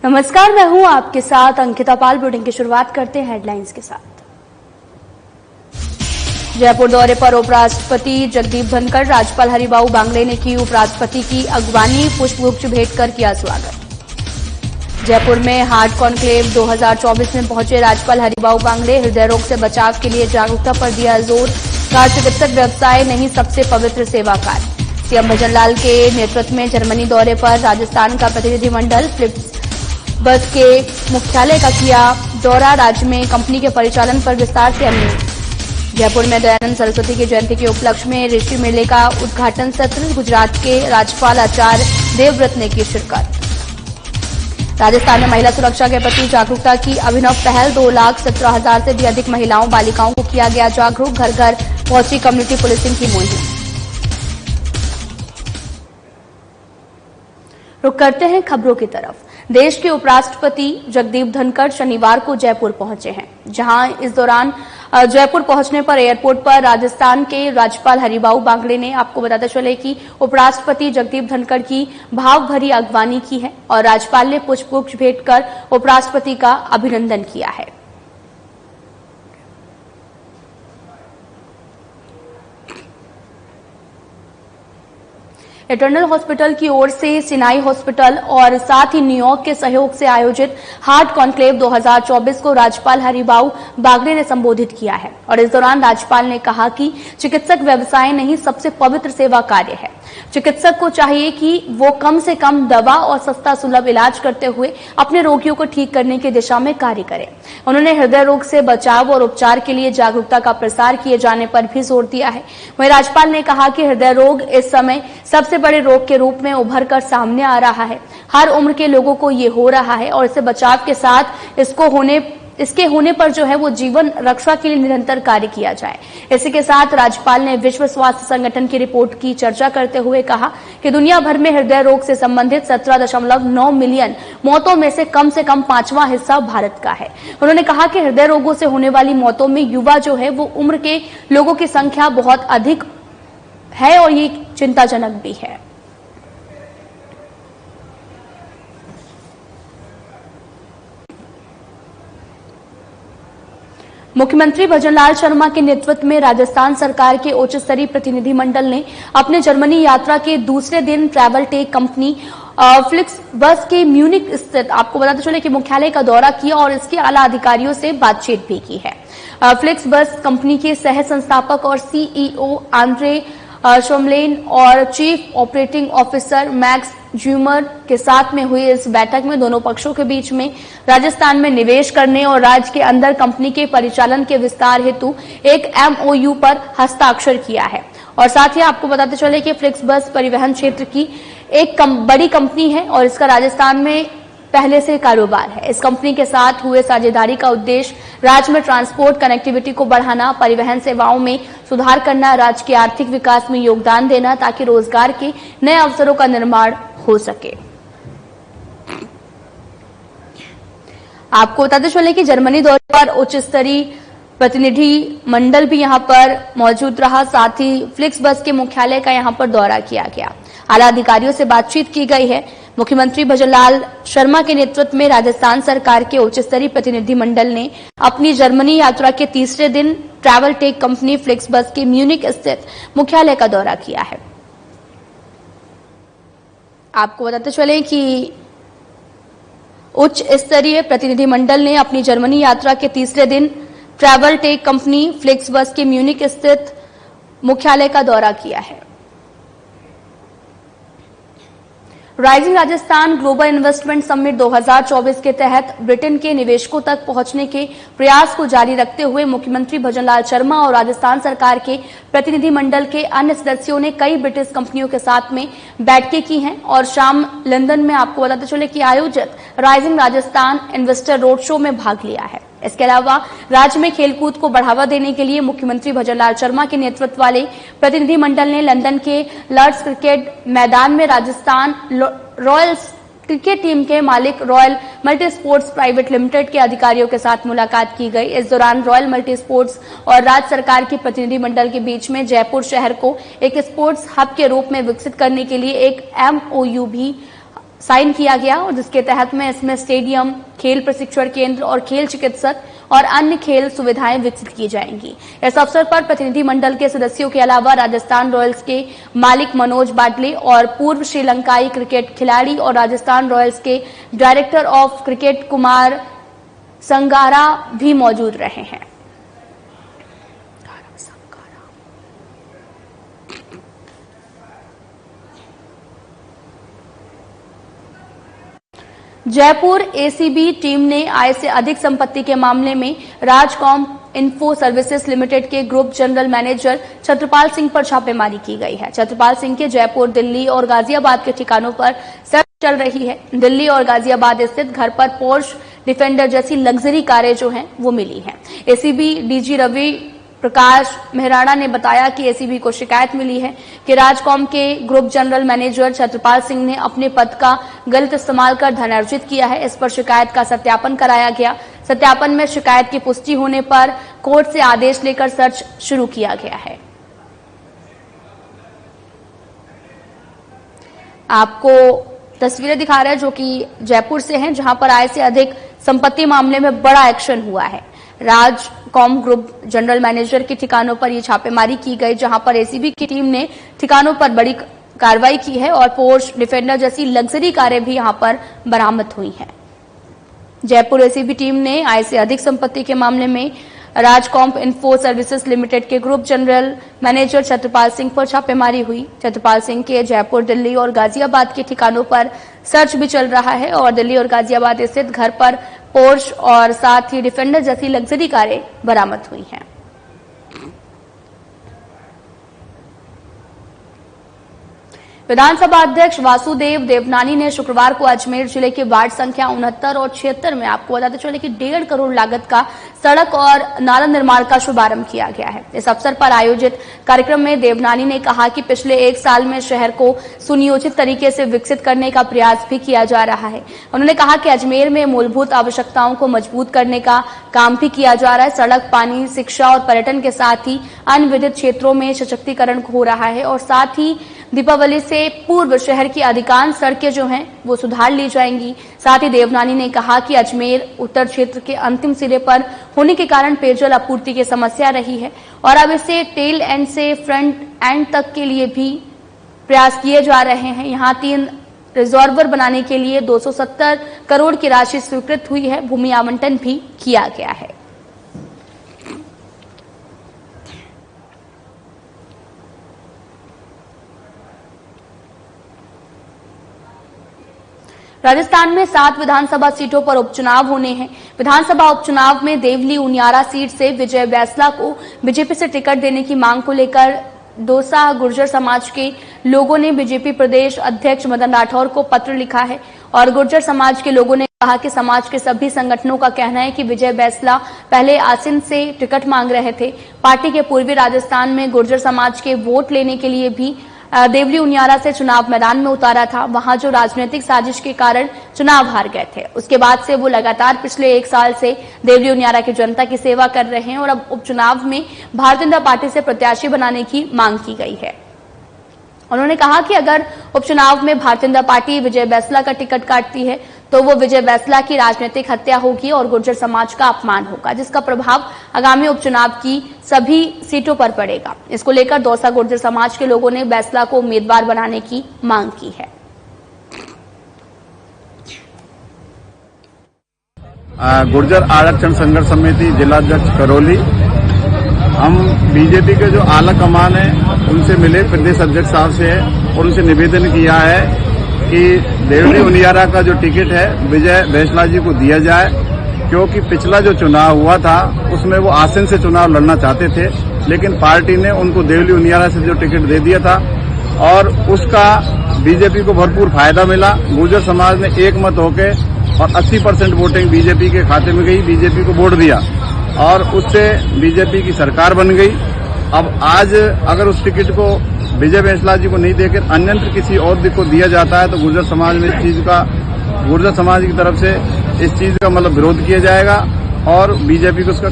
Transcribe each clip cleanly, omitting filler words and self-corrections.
नमस्कार, मैं हूं आपके साथ अंकिता पाल। बुलेटिन की शुरुआत करते हैं हेडलाइंस के साथ। जयपुर दौरे पर उपराष्ट्रपति जगदीप धनखड़, राज्यपाल हरिभाऊ बांगले ने की उपराष्ट्रपति की अगवानी, पुष्पगुच्छ भेंट कर किया स्वागत। जयपुर में हार्ट कॉन्क्लेव 2024 में पहुंचे राज्यपाल हरिभाऊ बांगले, हृदय रोग से बचाव के लिए जागरूकता पर दिया जोर, कहा चिकित्सक व्यवसाय नहीं सबसे पवित्र सेवा कार्य। सीएम भजनलाल के नेतृत्व में जर्मनी दौरे पर राजस्थान का प्रतिनिधिमंडल, फ्लिक्स बस के मुख्यालय का किया दौरा, राज्य में कंपनी के परिचालन पर विस्तार से अमल। जयपुर में दयानंद सरस्वती की जयंती के उपलक्ष्य में ऋषि मेले का उद्घाटन सत्र, गुजरात के राज्यपाल आचार्य देवव्रत ने की शिरकत। राजस्थान में महिला सुरक्षा के प्रति जागरूकता की अभिनव पहल, 2,17,000 से भी अधिक महिलाओं बालिकाओं को किया गया जागरूक, घर घर पहुंची कम्युनिटी पुलिसिंग की मुहिम। रुक करते हैं खबरों की तरफ। देश के उपराष्ट्रपति जगदीप धनखड़ शनिवार को जयपुर पहुंचे हैं, जहां इस दौरान जयपुर पहुंचने पर एयरपोर्ट पर राजस्थान के राज्यपाल हरिभाऊ बांगले ने, आपको बताते चले कि उपराष्ट्रपति जगदीप धनखड़ की भावभरी अगवानी की है और राज्यपाल ने पुष्पगुच्छ भेंट कर उपराष्ट्रपति का अभिनंदन किया है। इटर्नल हॉस्पिटल की ओर से सिनाई हॉस्पिटल और साथ ही न्यूयॉर्क के सहयोग से आयोजित हार्ट कॉन्क्लेव 2024 को राज्यपाल हरिभाऊ बांगले ने संबोधित किया है और इस दौरान राज्यपाल ने कहा कि चिकित्सक व्यवसाय नहीं सबसे पवित्र सेवा कार्य है। चिकित्सक को चाहिए कि वो कम से कम दवा और सस्ता सुलभ इलाज करते हुए अपने रोगियों को ठीक करने की दिशा में कार्य करें। उन्होंने हृदय रोग से बचाव और उपचार के लिए जागरूकता का प्रसार किए जाने पर भी जोर दिया है। वहीं राज्यपाल ने कहा कि हृदय रोग इस समय सबसे बड़े रोग के रूप में उभर कर सामने आ रहा है। हर उम्र के लोगों को ये हो रहा है और इससे बचाव के साथ इसके होने पर जो है वो जीवन रक्षा के लिए निरंतर कार्य किया जाए। इसी के साथ राज्यपाल ने विश्व स्वास्थ्य संगठन की रिपोर्ट की चर्चा करते हुए कहा कि दुनिया भर में हृदय रोग से संबंधित 17.9 मिलियन मौतों में से कम 5वां हिस्सा भारत का है। उन्होंने कहा कि हृदय रोगों से होने वाली मौतों में युवा जो है वो उम्र के लोगों की संख्या बहुत अधिक है और ये चिंताजनक भी है। मुख्यमंत्री भजनलाल शर्मा के नेतृत्व में राजस्थान सरकार के उच्च स्तरीय प्रतिनिधिमंडल ने अपने जर्मनी यात्रा के दूसरे दिन ट्रैवल टेक कंपनी फ्लिक्स बस के म्यूनिक स्थित, आपको बताते चले कि मुख्यालय का दौरा किया और इसके आला अधिकारियों से बातचीत भी की है। फ्लिक्स बस कंपनी के सह संस्थापक और सीईओ आंद्रे शोमलेन और चीफ ऑपरेटिंग ऑफिसर मैक्स ज्यूमर के साथ में हुई इस बैठक में दोनों पक्षों के बीच में राजस्थान में निवेश करने और राज्य के अंदर कंपनी के परिचालन के विस्तार हेतु एक एमओयू पर हस्ताक्षर किया है। और साथ ही आपको बताते चले कि फ्लिक्स बस परिवहन क्षेत्र की एक बड़ी कंपनी है और इसका राजस्थान में पहले से कारोबार है। इस कंपनी के साथ हुए साझेदारी का उद्देश्य राज्य में ट्रांसपोर्ट कनेक्टिविटी को बढ़ाना, परिवहन सेवाओं में सुधार करना, राज्य के आर्थिक विकास में योगदान देना ताकि रोजगार के नए अवसरों का निर्माण हो सके। आपको बताते चले कि जर्मनी दौरे पर उच्च स्तरीय प्रतिनिधि मंडल भी यहां पर मौजूद रहा, साथ ही फ्लिक्स बस के मुख्यालय का यहां पर दौरा किया गया। आला अधिकारियों से बातचीत की गई है। मुख्यमंत्री भजनलाल शर्मा के नेतृत्व में राजस्थान सरकार के उच्च स्तरीय प्रतिनिधिमंडल ने अपनी जर्मनी यात्रा के तीसरे दिन ट्रैवल टेक कंपनी फ्लिक्स बस के म्यूनिक स्थित मुख्यालय का दौरा किया है। आपको बताते चले कि उच्च स्तरीय प्रतिनिधिमंडल ने अपनी जर्मनी यात्रा के तीसरे दिन ट्रैवल टेक कंपनी फ्लिक्स बस के म्यूनिक स्थित मुख्यालय का दौरा किया है। Rising Rajasthan global investment summit 2024 के तहत ब्रिटेन के निवेशकों तक पहुंचने के प्रयास को जारी रखते हुए मुख्यमंत्री भजनलाल शर्मा और राजस्थान सरकार के प्रतिनिधिमंडल के अन्य सदस्यों ने कई ब्रिटिश कंपनियों के साथ में बैठकें की हैं और शाम लंदन में, आपको बताते चले कि आयोजित rising Rajasthan investor road show में भाग लिया है। इसके अलावा राज्य में खेलकूद को बढ़ावा देने के लिए मुख्यमंत्री भजनलाल शर्मा के नेतृत्व वाले प्रतिनिधिमंडल ने लंदन के लॉर्ड्स क्रिकेट मैदान में राजस्थान रॉयल्स क्रिकेट टीम के मालिक royal multi sports private limited के अधिकारियों के साथ मुलाकात की गई। इस दौरान रॉयल मल्टी स्पोर्ट्स और राज्य सरकार के प्रतिनिधिमंडल के बीच में जयपुर शहर को एक स्पोर्ट्स हब के रूप में विकसित करने के लिए एक एमओयू भी साइन किया गया और जिसके तहत में इसमें स्टेडियम, खेल प्रशिक्षण केंद्र और खेल चिकित्सक और अन्य खेल सुविधाएं विकसित की जाएंगी। इस अवसर पर प्रतिनिधिमंडल के सदस्यों के अलावा राजस्थान रॉयल्स के मालिक मनोज बाटले और पूर्व श्रीलंकाई क्रिकेट खिलाड़ी और राजस्थान रॉयल्स के डायरेक्टर ऑफ क्रिकेट कुमार संगारा भी मौजूद रहे हैं। जयपुर एसीबी टीम ने आय से अधिक संपत्ति के मामले में राजकॉम इन्फो सर्विसेज लिमिटेड के group general manager Chhatrapal Singh पर छापेमारी की गई है। छत्रपाल सिंह के जयपुर, दिल्ली और गाजियाबाद के ठिकानों पर सर्च चल रही है। दिल्ली और गाजियाबाद स्थित घर पर पोर्श डिफेंडर जैसी लग्जरी कारें जो हैं वो मिली हैं। एसीबी डीजी रवि प्रकाश मेहराणा ने बताया कि एसीबी को शिकायत मिली है कि राजकॉम के group general manager Chhatrapal Singh ने अपने पद का गलत इस्तेमाल कर धन अर्जित किया है। इस पर शिकायत का सत्यापन कराया गया। सत्यापन में शिकायत की पुष्टि होने पर कोर्ट से आदेश लेकर सर्च शुरू किया गया है। आपको तस्वीरें दिखा रहे हैं जो कि जयपुर से हैं, जहां पर आय से अधिक संपत्ति मामले में बड़ा एक्शन हुआ है। राजकॉम ग्रुप जनरल मैनेजर के ठिकानों पर यह छापेमारी की गई, जहां पर एसीबी की टीम ने ठिकानों पर बड़ी कार्रवाई की है और पोर्श डिफेंडर जैसी लग्जरी कारें भी यहां पर बरामद हुई हैं। जयपुर एसीबी टीम ने आय से अधिक संपत्ति के मामले में राजकॉम इन्फो सर्विसेज लिमिटेड के group general manager Chhatrapal Singh पर छापेमारी हुई। छत्रपाल सिंह के जयपुर, दिल्ली और गाजियाबाद के ठिकानों पर सर्च भी चल रहा है और दिल्ली और गाजियाबाद स्थित घर पर पोर्श और साथ ही डिफेंडर जैसी लग्जरी कारें बरामद हुई हैं। विधानसभा अध्यक्ष वासुदेव देवनानी ने शुक्रवार को अजमेर जिले के वार्ड संख्या 69 और 76 में आपको बताते चले कि 1.5 करोड़ लागत का सड़क और नाला निर्माण का शुभारंभ किया गया है। इस अवसर पर आयोजित कार्यक्रम में देवनानी ने कहा कि पिछले 1 साल में शहर को सुनियोजित तरीके से विकसित करने का प्रयास भी किया जा रहा है। उन्होंने कहा कि अजमेर में मूलभूत आवश्यकताओं को मजबूत करने का काम भी किया जा रहा है। सड़क, पानी, शिक्षा और पर्यटन के साथ ही अन्य विद्युत क्षेत्रों में सशक्तिकरण हो रहा है और साथ ही दीपावली से पूर्व शहर की अधिकांश सड़कें जो हैं वो सुधार ली जाएंगी। साथ ही देवनानी ने कहा कि अजमेर उत्तर क्षेत्र के अंतिम सिरे पर होने के कारण पेयजल आपूर्ति की समस्या रही है और अब इसे टेल एंड से फ्रंट एंड तक के लिए भी प्रयास किए जा रहे हैं। यहाँ 3 रिजर्वर बनाने के लिए 270 करोड़ की राशि स्वीकृत हुई है। भूमि आवंटन भी किया गया है। राजस्थान में 7 विधानसभा सीटों पर उपचुनाव होने हैं। विधानसभा उपचुनाव में देवली उनियारा सीट से विजय बैसला को बीजेपी से टिकट देने की मांग को लेकर दौसा गुर्जर समाज के लोगों ने बीजेपी प्रदेश अध्यक्ष मदन राठौर को पत्र लिखा है और गुर्जर समाज के लोगों ने कहा कि समाज के सभी संगठनों का कहना है कि विजय बैसला पहले आसिन से टिकट मांग रहे थे। पार्टी के पूर्वी राजस्थान में गुर्जर समाज के वोट लेने के लिए भी देवली उनियारा से चुनाव मैदान में उतारा था। वहां जो राजनीतिक साजिश के कारण चुनाव हार गए थे, उसके बाद से वो लगातार पिछले 1 साल से देवली उनियारा की जनता की सेवा कर रहे हैं और अब उपचुनाव में भारतीय जनता पार्टी से प्रत्याशी बनाने की मांग की गई है। उन्होंने कहा कि अगर उपचुनाव में भारतीय जनता पार्टी विजय बैसला का टिकट काटती है तो वो विजय बैसला की राजनीतिक हत्या होगी और गुर्जर समाज का अपमान होगा, जिसका प्रभाव आगामी उपचुनाव की सभी सीटों पर पड़ेगा। इसको लेकर दौसा गुर्जर समाज के लोगों ने बैसला को उम्मीदवार बनाने की मांग की है। गुर्जर आरक्षण संघर्ष समिति जिलाध्यक्ष करौली, हम बीजेपी के जो आला कमान है उनसे मिले, प्रदेश अध्यक्ष साहब से और उनसे निवेदन किया है कि देवली उनियारा का जो टिकट है विजय बैसला जी को दिया जाए, क्योंकि पिछला जो चुनाव हुआ था उसमें वो आसिन से चुनाव लड़ना चाहते थे, लेकिन पार्टी ने उनको देवली उनियारा से जो टिकट दे दिया था और उसका बीजेपी को भरपूर फायदा मिला। गुर्जर समाज ने एक मत होके और 80% वोटिंग बीजेपी के खाते में गई, बीजेपी को वोट दिया और उससे बीजेपी की सरकार बन गई। अब आज अगर उस टिकट को विजय बैसला जी को नहीं देकर अन्यत्र किसी और को दिया जाता है तो गुर्जर समाज में गुर्जर समाज की तरफ से इस चीज का मतलब विरोध किया जाएगा और बीजेपी को उसका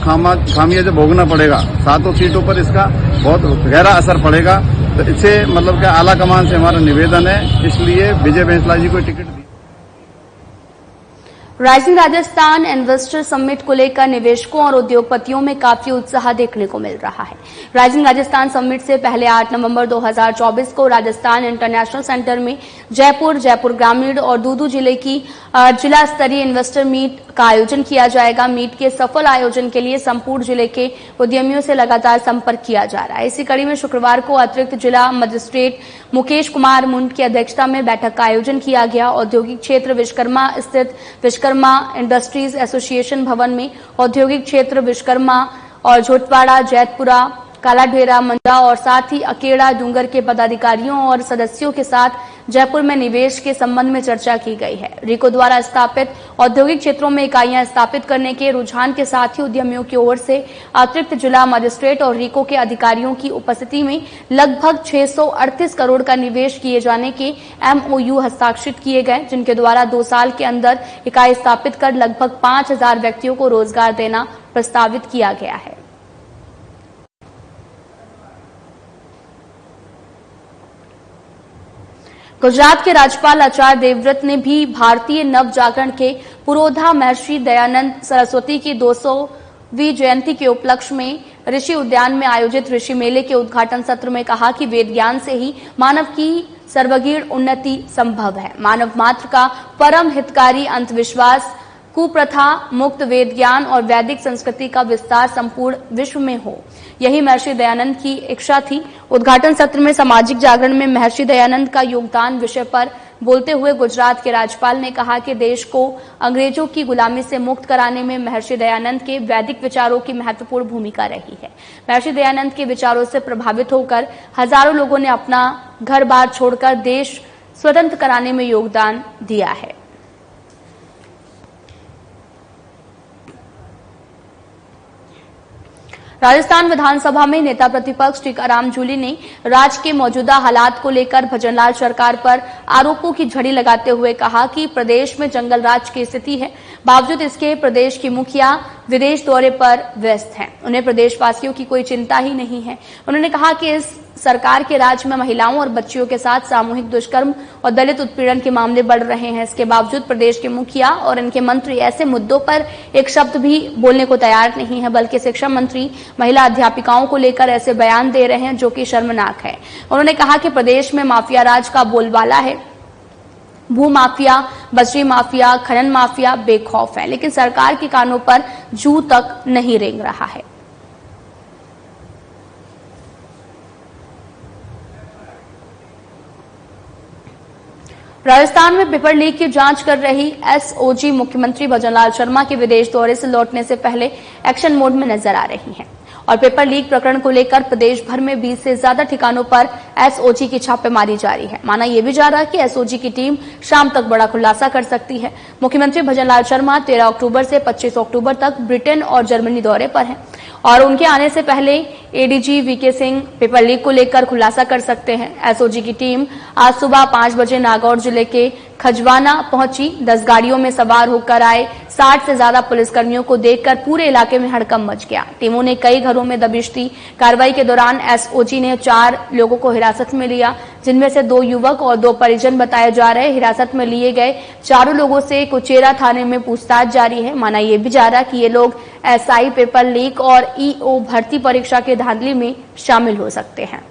खामियाजा भोगना पड़ेगा। 7 सीटों पर इसका बहुत गहरा असर पड़ेगा। तो इससे मतलब क्या आला कमान से हमारा निवेदन है, इसलिए विजय बैसला जी को टिकट दी। राइजिंग राजस्थान इन्वेस्टर समिट को लेकर निवेशकों और उद्योगपतियों में काफी उत्साह देखने को मिल रहा है। राइजिंग राजस्थान समिट से पहले 8 नवंबर 2024 को राजस्थान इंटरनेशनल सेंटर में जयपुर ग्रामीण और दूदू जिले की जिला स्तरीय इन्वेस्टर मीट का आयोजन किया जाएगा। मीट के सफल आयोजन के लिए संपूर्ण जिले के उद्यमियों से लगातार संपर्क किया जा रहा है। इसी कड़ी में शुक्रवार को अतिरिक्त जिला मजिस्ट्रेट मुकेश कुमार मुंड की अध्यक्षता में बैठक का आयोजन किया गया। औद्योगिक क्षेत्र विश्वकर्मा स्थित विश्वकर्मा इंडस्ट्रीज एसोसिएशन भवन में औद्योगिक क्षेत्र विश्वकर्मा और झोटवाड़ा, जैतपुरा, कालाढेरा, मंडा और साथ ही अकेड़ा, डूंगर के पदाधिकारियों और सदस्यों के साथ जयपुर में निवेश के संबंध में चर्चा की गई है। रिको द्वारा स्थापित औद्योगिक क्षेत्रों में इकाइयां स्थापित करने के रुझान के साथ ही उद्यमियों की ओर से अतिरिक्त जिला मजिस्ट्रेट और रिको के अधिकारियों की उपस्थिति में लगभग 638 करोड़ का निवेश किए जाने के MOU हस्ताक्षरित किए गए, जिनके द्वारा 2 साल के अंदर इकाई स्थापित कर लगभग 5000 व्यक्तियों को रोजगार देना प्रस्तावित किया गया है। गुजरात के राज्यपाल आचार्य देवव्रत ने भी भारतीय नव जागरण के पुरोधा महर्षि दयानंद सरस्वती की 200वीं जयंती के उपलक्ष्य में ऋषि उद्यान में आयोजित ऋषि मेले के उद्घाटन सत्र में कहा कि वेद ज्ञान से ही मानव की सर्वगीण उन्नति संभव है। मानव मात्र का परम हितकारी अंधविश्वास, कुप्रथा मुक्त वेद ज्ञान और वैदिक संस्कृति का विस्तार संपूर्ण विश्व में हो, यही महर्षि दयानंद की इच्छा थी। उद्घाटन सत्र में सामाजिक जागरण में महर्षि दयानंद का योगदान विषय पर बोलते हुए गुजरात के राज्यपाल ने कहा कि देश को अंग्रेजों की गुलामी से मुक्त कराने में महर्षि दयानंद के वैदिक विचारों की महत्वपूर्ण भूमिका रही है। महर्षि दयानंद के विचारों से प्रभावित होकर हजारों लोगों ने अपना घर बार छोड़कर देश स्वतंत्र कराने में योगदान दिया है। राजस्थान विधानसभा में नेता प्रतिपक्ष टीकाराम जूली ने राज्य के मौजूदा हालात को लेकर भजनलाल सरकार पर आरोपों की झड़ी लगाते हुए कहा कि प्रदेश में जंगल राज की स्थिति है, बावजूद इसके प्रदेश की मुखिया विदेश दौरे पर व्यस्त हैं। उन्हें प्रदेशवासियों की कोई चिंता ही नहीं है। उन्होंने कहा कि इस सरकार के राज में महिलाओं और बच्चियों के साथ सामूहिक दुष्कर्म और दलित उत्पीड़न के मामले बढ़ रहे हैं। इसके बावजूद प्रदेश के मुखिया और इनके मंत्री ऐसे मुद्दों पर एक शब्द भी बोलने को तैयार नहीं है, बल्कि शिक्षा मंत्री महिला अध्यापिकाओं को लेकर ऐसे बयान दे रहे हैं जो कि शर्मनाक है। उन्होंने कहा कि प्रदेश में माफिया राज का बोलबाला है। भू माफिया, बजरी माफिया, खनन माफिया बेखौफ है, लेकिन सरकार के कानों पर जू तक नहीं रेंग रहा है। राजस्थान में पेपर लीक की जांच कर रही SOG मुख्यमंत्री भजनलाल शर्मा के विदेश दौरे से लौटने से पहले एक्शन मोड में नजर आ रही हैं और पेपर लीक प्रकरण को लेकर प्रदेश भर में 20 से ज्यादा ठिकानों पर SOG की छापेमारी जारी है। माना यह भी जा रहा है कि SOG की टीम शाम तक बड़ा खुलासा कर सकती है। मुख्यमंत्री भजनलाल शर्मा 13 अक्टूबर से 25 अक्टूबर तक ब्रिटेन और जर्मनी दौरे पर हैं और उनके आने से पहले ADG VK Singh paper leak को लेकर खुलासा कर सकते हैं। SOG की टीम आज सुबह 5 बजे नागौर जिले के खजवाना पहुंची। 10 गाड़ियों में सवार होकर आए 60 से ज्यादा पुलिसकर्मियों को देखकर पूरे इलाके में हड़कंप मच गया। टीमों ने कई घरों में दबिश दी। कार्रवाई के दौरान SOG ने 4 लोगों को हिरासत में लिया, जिनमें से 2 युवक और 2 परिजन बताए जा रहे। हिरासत में लिए गए चारों लोगों से कुचेरा थाने में पूछताछ जारी है। माना यह भी जा रहा कि ये लोग SI पेपर लीक और EO भर्ती परीक्षा के धांधली में शामिल हो सकते हैं।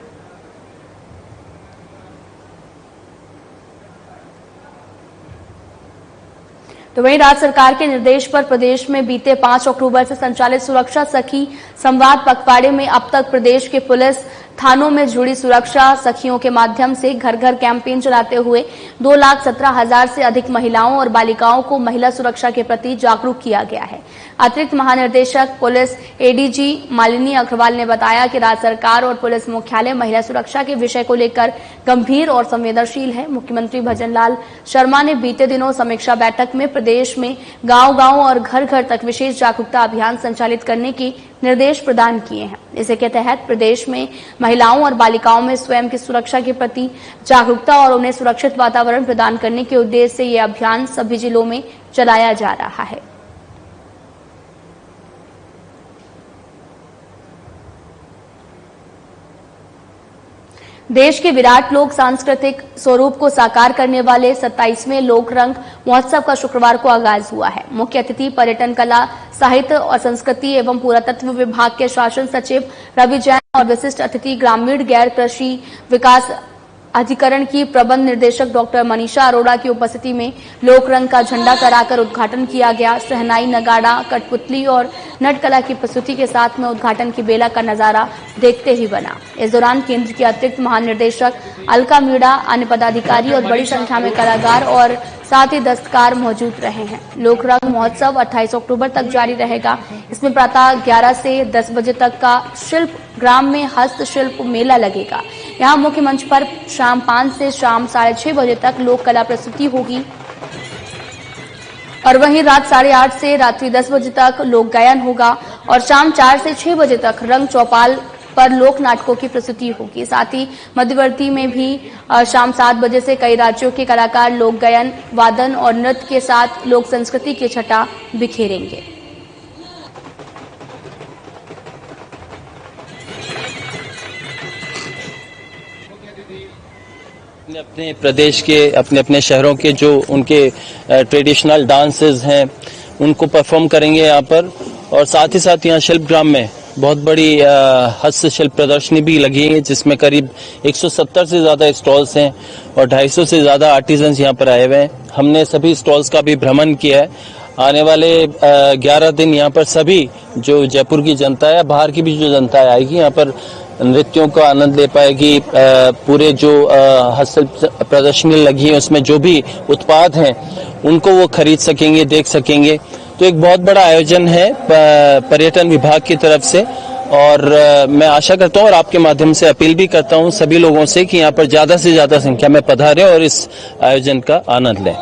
तो वहीं राज्य सरकार के निर्देश पर प्रदेश में बीते 5 अक्टूबर से संचालित सुरक्षा सखी संवाद पखवाड़े में अब तक प्रदेश के पुलिस थानों में जुड़ी सुरक्षा सखियों के माध्यम से घर घर कैंपेन चलाते हुए 2,17,000 से अधिक महिलाओं और बालिकाओं को महिला सुरक्षा के प्रति जागरूक किया गया है। अतिरिक्त महानिदेशक पुलिस ADG मालिनी अग्रवाल ने बताया कि राज्य सरकार और पुलिस मुख्यालय महिला सुरक्षा के विषय को लेकर गंभीर और संवेदनशील है। मुख्यमंत्री भजनलाल शर्मा ने बीते दिनों समीक्षा बैठक में प्रदेश में गांव-गांव और घर-घर तक विशेष जागरूकता अभियान संचालित करने के निर्देश प्रदान किए हैं। इसी के तहत प्रदेश में महिलाओं और बालिकाओं में स्वयं की सुरक्षा के प्रति जागरूकता और उन्हें सुरक्षित वातावरण प्रदान करने के उद्देश्य से यह अभियान सभी जिलों में चलाया जा रहा है। देश के विराट लोक सांस्कृतिक स्वरूप को साकार करने वाले 27वें लोक रंग महोत्सव का शुक्रवार को आगाज हुआ है। मुख्य अतिथि पर्यटन, कला, साहित्य और संस्कृति एवं पुरातत्व विभाग के शासन सचिव रवि जैन और विशिष्ट अतिथि ग्रामीण गैर कृषि विकास अधिकरण की प्रबंध निर्देशक डॉक्टर मनीषा अरोड़ा की उपस्थिति में लोक रंग का झंडा कराकर उद्घाटन किया गया। सहनाई, नगाड़ा, कठपुतली और नटकला की प्रस्तुति के साथ में उद्घाटन की बेला का नजारा देखते ही बना। इस दौरान केंद्र के अतिरिक्त महानिदेशक अलका मीणा, अन्य पदाधिकारी और बड़ी संख्या में कलाकार और साथ ही दस्तकार मौजूद रहे हैं। लोक रंग महोत्सव 28 अक्टूबर तक जारी रहेगा। इसमें प्रातः 11 से 10 बजे तक का शिल्प ग्राम में हस्तशिल्प मेला लगेगा। यहाँ मुख्य मंच पर शाम 5 से शाम 6:30 बजे तक लोक कला प्रस्तुति होगी और वहीं रात 8:30 से रात्रि 10 बजे तक लोक गायन होगा और शाम 4 से 6 बजे तक रंग चौपाल पर लोक नाटकों की प्रस्तुति होगी। साथ ही मध्यवर्ती में भी शाम 7 बजे से कई राज्यों के कलाकार लोक गायन, वादन और नृत्य के साथ लोक संस्कृति की छटा बिखेरेंगे। अपने प्रदेश के अपने अपने शहरों के जो उनके ट्रेडिशनल डांसेस हैं उनको परफॉर्म करेंगे यहाँ पर। और साथ ही साथ यहाँ शिल्पग्राम में बहुत बड़ी हस्तशिल्प प्रदर्शनी भी लगी है जिसमें करीब 170 से ज्यादा स्टॉल्स हैं और 250 से ज्यादा आर्टिजन्स यहाँ पर आए हुए हैं। हमने सभी स्टॉल्स का भी भ्रमण किया है। आने वाले 11 दिन यहाँ पर सभी जो जयपुर की जनता है, बाहर की भी जो जनता आएगी यहाँ पर नृत्यों का आनंद ले पाएगी। पूरे जो हस्तशिल्प प्रदर्शनी लगी है उसमें जो भी उत्पाद हैं उनको वो खरीद सकेंगे, देख सकेंगे। तो एक बहुत बड़ा आयोजन है पर्यटन विभाग की तरफ से और मैं आशा करता हूँ और आपके माध्यम से अपील भी करता हूँ सभी लोगों से कि यहाँ पर ज्यादा से ज्यादा संख्या में पधारें और इस आयोजन का आनंद लें।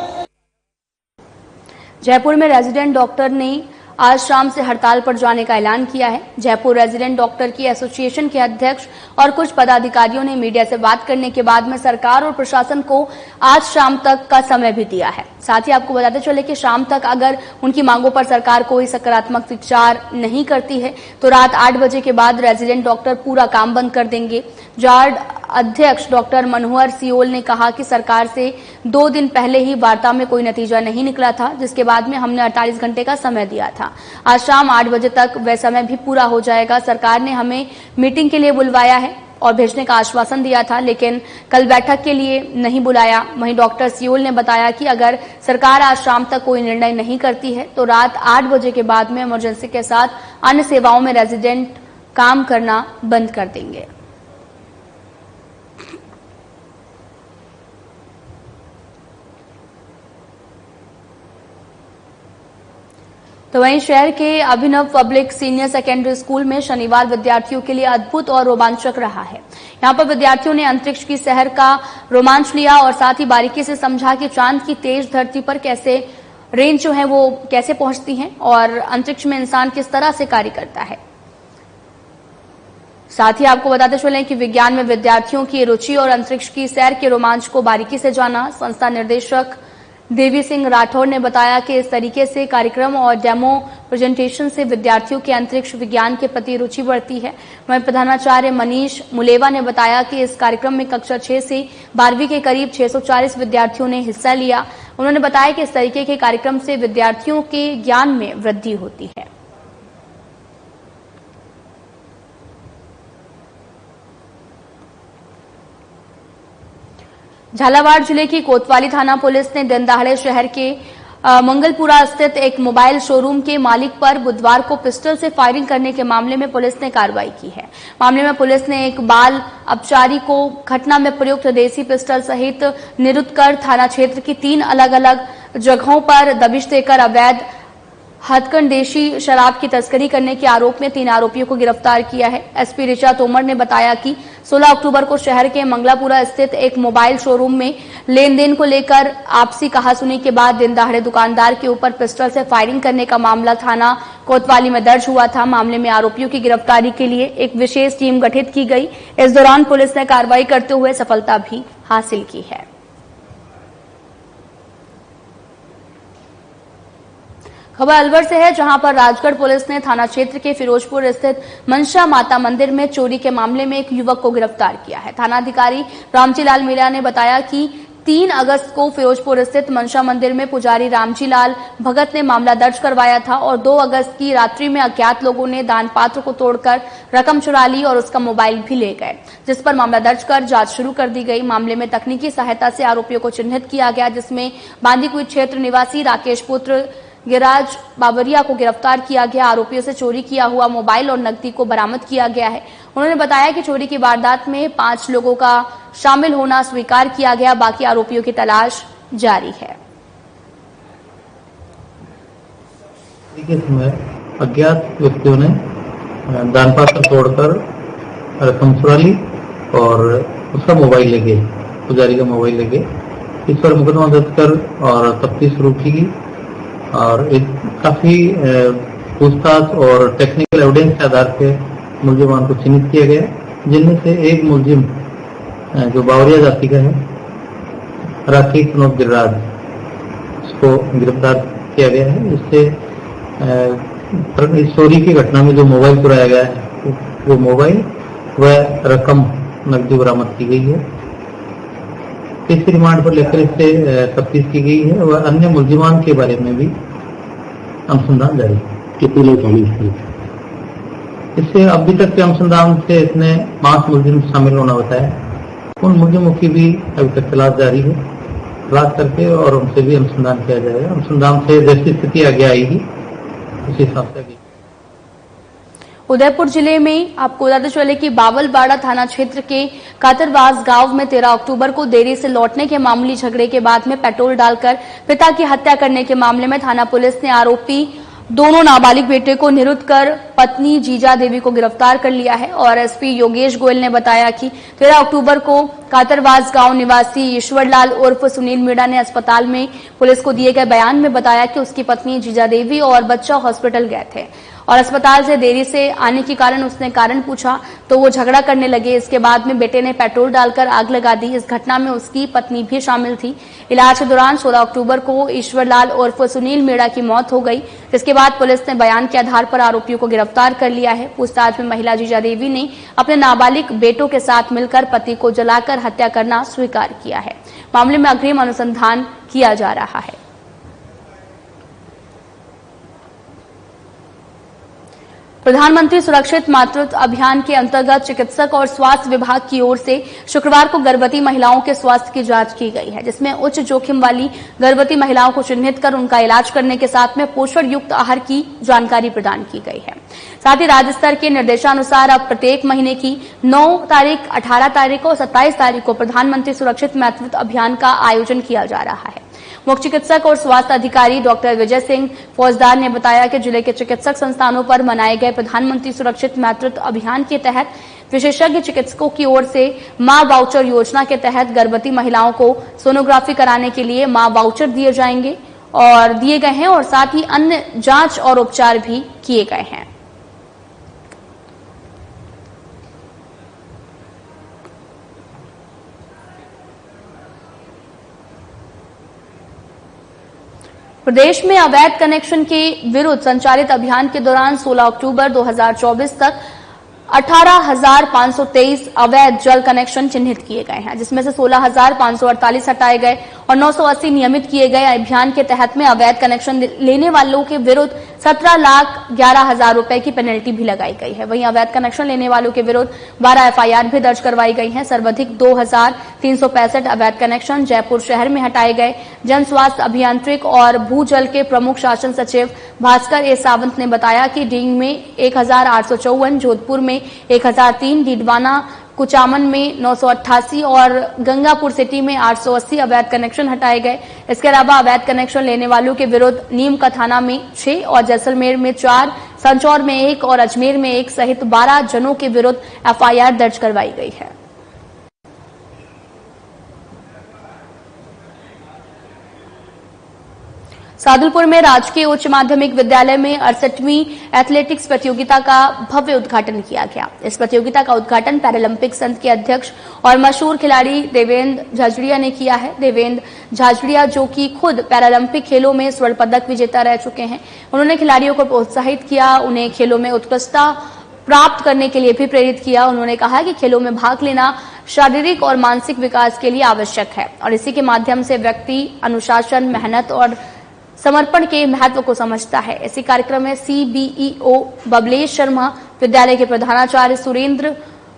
जयपुर में रेजिडेंट डॉक्टर ने आज शाम से हड़ताल पर जाने का ऐलान किया है। जयपुर रेजिडेंट डॉक्टर की एसोसिएशन के अध्यक्ष और कुछ पदाधिकारियों ने मीडिया से बात करने के बाद में सरकार और प्रशासन को आज शाम तक का समय भी दिया है। साथ ही आपको बताते चले कि शाम तक अगर उनकी मांगों पर सरकार कोई सकारात्मक विचार नहीं करती है तो रात 8 बजे के बाद रेजिडेंट डॉक्टर पूरा काम बंद कर देंगे। जार्ड अध्यक्ष डॉक्टर मनोहर सियोल ने कहा कि सरकार से 2 दिन पहले ही वार्ता में कोई नतीजा नहीं निकला था, जिसके बाद में हमने 48 घंटे का समय दिया था। आज शाम 8 बजे तक वह समय भी पूरा हो जाएगा। सरकार ने हमें मीटिंग के लिए बुलवाया है और भेजने का आश्वासन दिया था, लेकिन कल बैठक के लिए नहीं बुलाया। वहीं डॉक्टर सियोल ने बताया कि अगर सरकार आज शाम तक कोई निर्णय नहीं करती है तो रात 8 बजे के बाद में इमरजेंसी के साथ अन्य सेवाओं में रेजिडेंट काम करना बंद कर देंगे। तो वहीं शहर के अभिनव पब्लिक सीनियर सेकेंडरी स्कूल में शनिवार विद्यार्थियों के लिए अद्भुत और रोमांचक रहा है। यहाँ पर विद्यार्थियों ने अंतरिक्ष की सैर का रोमांच लिया और साथ ही बारीकी से समझा कि चांद की तेज धरती पर कैसे रेंज जो है वो कैसे पहुंचती हैं और अंतरिक्ष में इंसान किस तरह से कार्य करता है। साथ ही आपको बताते चलें कि विज्ञान में विद्यार्थियों की रुचि और अंतरिक्ष की सैर के रोमांच को बारीकी से जाना। संस्था निर्देशक देवी सिंह राठौर ने बताया कि इस तरीके से कार्यक्रम और डेमो प्रेजेंटेशन से विद्यार्थियों के अंतरिक्ष विज्ञान के प्रति रुचि बढ़ती है। वहीं प्रधानाचार्य मनीष मुलेवा ने बताया कि इस कार्यक्रम में कक्षा 6 से 12वीं के करीब 640 विद्यार्थियों ने हिस्सा लिया। उन्होंने बताया कि इस तरीके के कार्यक्रम से विद्यार्थियों के ज्ञान में वृद्धि होती है। झालावाड़ जिले की कोतवाली थाना पुलिस ने दिन दहाड़े शहर के मंगलपुरा स्थित एक मोबाइल शोरूम के मालिक पर बुधवार को पिस्टल से फायरिंग करने के मामले में पुलिस ने कार्रवाई की है। मामले में पुलिस ने एक बाल अपचारी को घटना में प्रयुक्त देसी पिस्टल सहित निरुतकर थाना क्षेत्र की 3 अलग अलग जगहों पर दबिश देकर अवैध हथकंड देशी शराब की तस्करी करने के आरोप में 3 आरोपियों को गिरफ्तार किया है। एसपी ऋचा तोमर ने बताया कि 16 अक्टूबर को शहर के मंगलापुरा स्थित एक मोबाइल शोरूम में लेन देन को लेकर आपसी कहासुनी के बाद दिन दहाड़े दुकानदार के ऊपर पिस्टल से फायरिंग करने का मामला थाना कोतवाली में दर्ज हुआ था। मामले में आरोपियों की गिरफ्तारी के लिए एक विशेष टीम गठित की गई। इस दौरान पुलिस ने कार्रवाई करते हुए सफलता भी हासिल की है। खबर अलवर से है, जहां पर राजगढ़ पुलिस ने थाना क्षेत्र के फिरोजपुर स्थित मनसा माता मंदिर में चोरी के मामले में एक युवक को गिरफ्तार किया है। थानाधिकारी रामजी लाल मीणा ने बताया कि 3 अगस्त को फिरोजपुर स्थित मनसा मंदिर में पुजारी रामजी लाल भगत ने मामला दर्ज करवाया था और 2 अगस्त की रात्रि में अज्ञात लोगों ने दान पात्र को तोड़कर रकम चुरा ली और उसका मोबाइल भी ले गए, जिस पर मामला दर्ज कर जांच शुरू कर दी गई। मामले में तकनीकी सहायता से आरोपियों को चिन्हित किया गया, जिसमें बांदीकुई क्षेत्र निवासी राकेश पुत्र गिराज बाबरिया को गिरफ्तार किया गया। आरोपियों से चोरी किया हुआ मोबाइल और नकदी को बरामद किया गया है। उन्होंने बताया कि चोरी की वारदात में 5 लोगों का शामिल होना स्वीकार किया गया। बाकी आरोपियों की तलाश जारी है। समय अज्ञात व्यक्तियों ने दान पात्र तोड़कर रकम चुरा ली और उसका मोबाइल ले गए, पुजारी का मोबाइल ले गए। इस पर मुकदमा दर्ज कर और तफ्तीश शुरू की गई और एक काफी पूछताछ और टेक्निकल एविडेंस के आधार पे मुलजिमान को चिन्हित किया गया, जिनमें से एक मुलजिम जो बावरिया जाति का है, राकेश गिरिराज, उसको गिरफ्तार किया गया है। इससे इस चोरी की घटना में जो मोबाइल चुराया गया है, वो मोबाइल व रकम नकदी बरामद की गई है। इस रिमांड पर लेकर इससे तफ्तीश की गई है और अन्य मुलजिमान के बारे में भी अनुसंधान जारी है। कितने लोग शामिल? इससे अभी तक के अनुसंधान से इसने 5 मुलजिम शामिल होना बताया। उन मुलजिमों की भी अभी तक तलाश जारी है, तलाश करके और उनसे भी अनुसंधान किया जाएगा। अनुसंधान से जैसी स्थिति आगे आएगी उसी हिसाब से। उदयपुर जिले में आपको बताते चले कि बावलबाड़ा थाना क्षेत्र के कातरवास गांव में 13 अक्टूबर को देरी से लौटने के मामूली झगड़े के बाद में पेट्रोल डालकर पिता की हत्या करने के मामले में थाना पुलिस ने आरोपी दोनों नाबालिग बेटे को निरुद्ध कर पत्नी जीजा देवी को गिरफ्तार कर लिया है। और एसपी योगेश गोयल ने बताया कि 13 अक्टूबर को कातरवास गांव निवासी ईश्वरलाल उर्फ सुनील मीणा ने अस्पताल में पुलिस को दिए गए बयान में बताया कि उसकी पत्नी जीजा देवी और बच्चा हॉस्पिटल गए थे और अस्पताल से देरी से आने के कारण उसने कारण पूछा तो वो झगड़ा करने लगे। इसके बाद में बेटे ने पेट्रोल डालकर आग लगा दी। इस घटना में उसकी पत्नी भी शामिल थी। इलाज के दौरान 16 अक्टूबर को ईश्वरलाल उर्फ सुनील मीणा की मौत हो गई, जिसके बाद पुलिस ने बयान के आधार पर आरोपियों को गिरफ्तार कर लिया है। पूछताछ में महिला जीजा देवी ने अपने नाबालिग बेटों के साथ मिलकर पति को जलाकर हत्या करना स्वीकार किया है। मामले में अग्रिम अनुसंधान किया जा रहा है। प्रधानमंत्री सुरक्षित मातृत्व अभियान के अंतर्गत चिकित्सक और स्वास्थ्य विभाग की ओर से शुक्रवार को गर्भवती महिलाओं के स्वास्थ्य की जांच की गई है, जिसमें उच्च जोखिम वाली गर्भवती महिलाओं को चिन्हित कर उनका इलाज करने के साथ में पोषण युक्त आहार की जानकारी प्रदान की गई है। साथ ही राज्य स्तर के निर्देशानुसार अब प्रत्येक महीने की 9 तारीख, 18 तारीख और 27 तारीख को प्रधानमंत्री सुरक्षित मातृत्व अभियान का आयोजन किया जा रहा है। मुख्य चिकित्सक और स्वास्थ्य अधिकारी डॉक्टर विजय सिंह फौजदार ने बताया कि जिले के चिकित्सक संस्थानों पर मनाए गए प्रधानमंत्री सुरक्षित मातृत्व अभियान के तहत विशेषज्ञ चिकित्सकों की ओर से मां वाउचर योजना के तहत गर्भवती महिलाओं को सोनोग्राफी कराने के लिए मां वाउचर दिए गए हैं और साथ ही अन्य जांच और उपचार भी किए गए हैं। प्रदेश में अवैध कनेक्शन के विरुद्ध संचालित अभियान के दौरान 16 अक्टूबर 2024 तक 18,523 अवैध जल कनेक्शन चिन्हित किए गए हैं, जिसमें से 16,548 हटाए गए और 980 नियमित किए गए। अभियान के तहत में अवैध कनेक्शन लेने वालों के विरुद्ध 17,11,000 रुपए की पेनल्टी भी लगाई गई है। वहीं अवैध कनेक्शन लेने वालों के विरुद्ध 12 एफआईआर भी दर्ज करवाई गई हैं। सर्वाधिक 2,365 अवैध कनेक्शन जयपुर शहर में हटाए गए। जन स्वास्थ्य अभियांत्रिक और भूजल के प्रमुख शासन सचिव भास्कर ए सावंत ने बताया कि डींग में 1,854, जोधपुर में 1,003, डीडवाना कुचामन में 988 और गंगापुर सिटी में 880 अवैध कनेक्शन हटाए गए। इसके अलावा अवैध कनेक्शन लेने वालों के विरुद्ध नीम का थाना में 6 और जैसलमेर में 4, संचौर में 1 और अजमेर में 1 सहित 12 जनों के विरुद्ध एफआईआर दर्ज करवाई गई है। सादुलपुर में राजकीय उच्च माध्यमिक विद्यालय में 68वीं एथलेटिक्स प्रतियोगिता का भव्य उद्घाटन किया गया। इस प्रतियोगिता का उद्घाटन पैरालंपिक संघ के अध्यक्ष और मशहूर खिलाड़ी देवेंद्र झाझड़िया ने किया है। देवेंद्र झाझड़िया, जो कि खुद पैरालंपिक खेलों में स्वर्ण पदक विजेता रह चुके हैं, उन्होंने खिलाड़ियों को प्रोत्साहित किया, उन्हें खेलों में उत्कृष्टता प्राप्त करने के लिए भी प्रेरित किया। उन्होंने कहा कि खेलों में भाग लेना शारीरिक और मानसिक विकास के लिए आवश्यक है और इसी के माध्यम से व्यक्ति अनुशासन, मेहनत और समर्पण के महत्व को समझता है। इसी कार्यक्रम में CBEO बबलेश शर्मा, विद्यालय के प्रधानाचार्य सुरेंद्र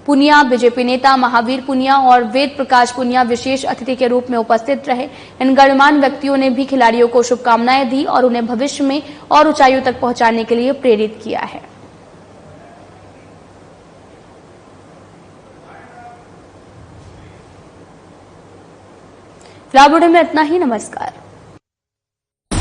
पुनिया, बीजेपी नेता महावीर पुनिया और वेद प्रकाश पुनिया विशेष अतिथि के रूप में उपस्थित रहे। इन गणमान्य व्यक्तियों ने भी खिलाड़ियों को शुभकामनाएं दी और उन्हें भविष्य में और ऊंचाइयों तक पहुंचाने के लिए प्रेरित किया है। फिलहाल वीडियो में इतना ही। नमस्कार।